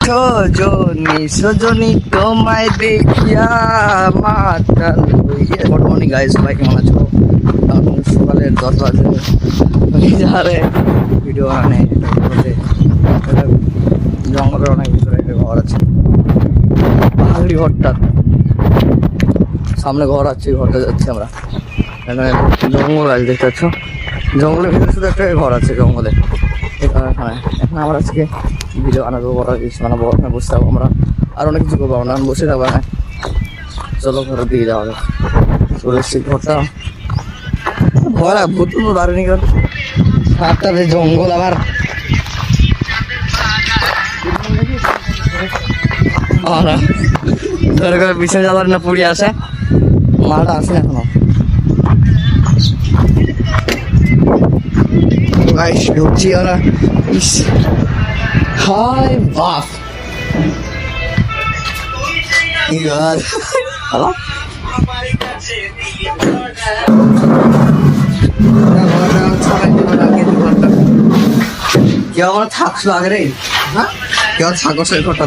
সজনী সজনী তোমায় দেখিয়া মাতাল হইয়া। গুড মর্নিং গাইস, সবাই কেমন আছো? এখন সকালের 10 বাজে। যারে ভিডিও বানানে জঙ্গলের অনেক ভিতরে একটা ঘর আছে, পাহাড়ি ঘরটা সামনে ঘর আছে, ঘরটা যাচ্ছি আমরা। এখানে জঙ্গল আছে, দেখতে পাচ্ছ? জঙ্গলের ভিতরে শুধু একটা ঘর আছে জঙ্গলে। এখানে এখন আমরা আজকে ভিডিও বানাবো, বড় কিছু বানাবো, ওখানে বসতে যাবো আমরা। আর অনেক কিছু করবো না, বসে থাকবো না। চলো ঘরের দিকে যাওয়া যাবে। চলে এসছি ঘরটা, ভয় লাগে, ভূত দাঁড়ানি ঘর হাতটা জঙ্গল আবার। ধরে করে পিছনে যাবার না পুড়িয়ে আসে, মালটা আসে এখনো। ঢুকছি ওরা, ইস হাই বাপ, হ্যালো কেউ আমার থাকছো আগে রে, হ্যাঁ কেউ থাকো সেই ঘরটা।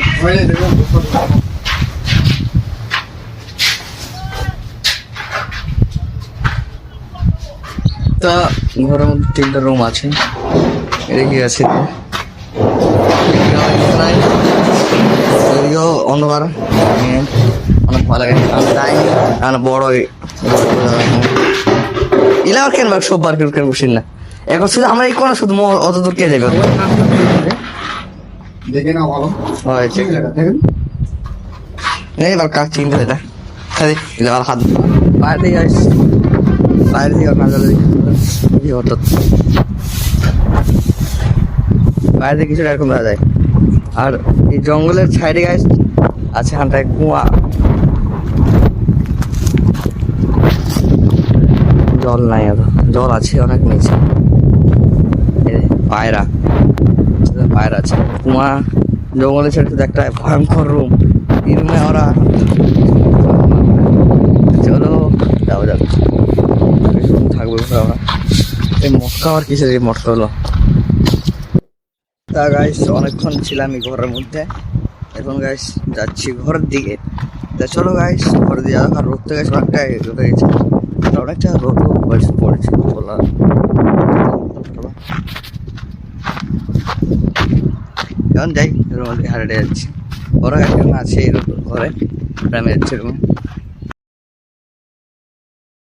তা ঘরের মধ্যে 3টা রুম আছে, এদিকে আছে এদিকেও অন্ধকার, অনেক ভালো লাগে। আমি যাইনি কারণ বড় ইলাম কেন সব বার কেন বসিন না এখন, শুধু আমরা এই কোন শুধু অত দূর কে যাবে দেখে না ভালো হয়। ঠিক আছে এবার কাজ চিনতে এটা হাত বাইরে দিয়ে যাইস, বাইরে দিয়ে অর্থাৎ বাইরে দিয়ে কিছুটা এরকম দেখা যায়। আর এই জঙ্গলের সাইডে গাছ আছে, হানটায় কুয়া, জল নাই, জল আছে অনেক নিচে। পায়রা পায়রা আছে, কুয়া জঙ্গলের সাইডে একটা ভয়ঙ্কর রুম, এই রুমে ওরা। চলো যাও যাক, থাকবো আমরা। এই মটকা আর কিসের এই মটকা হলো। তা গাইস অনেকক্ষণ ছিলাম এই ঘরের মধ্যে, এখন গাইস যাচ্ছি ঘরের দিকে। তা চলো গাইস ঘরের দিকে যাওয়া, রোদ থেকে অনেকটা হয়ে গেছে, অনেকটা রোদ পড়েছে বলা। এখন যাই রোদ হারিয়ে যাচ্ছি, ওরা এখন আছে এই ঘরে, গ্রামে যাচ্ছে রুমে।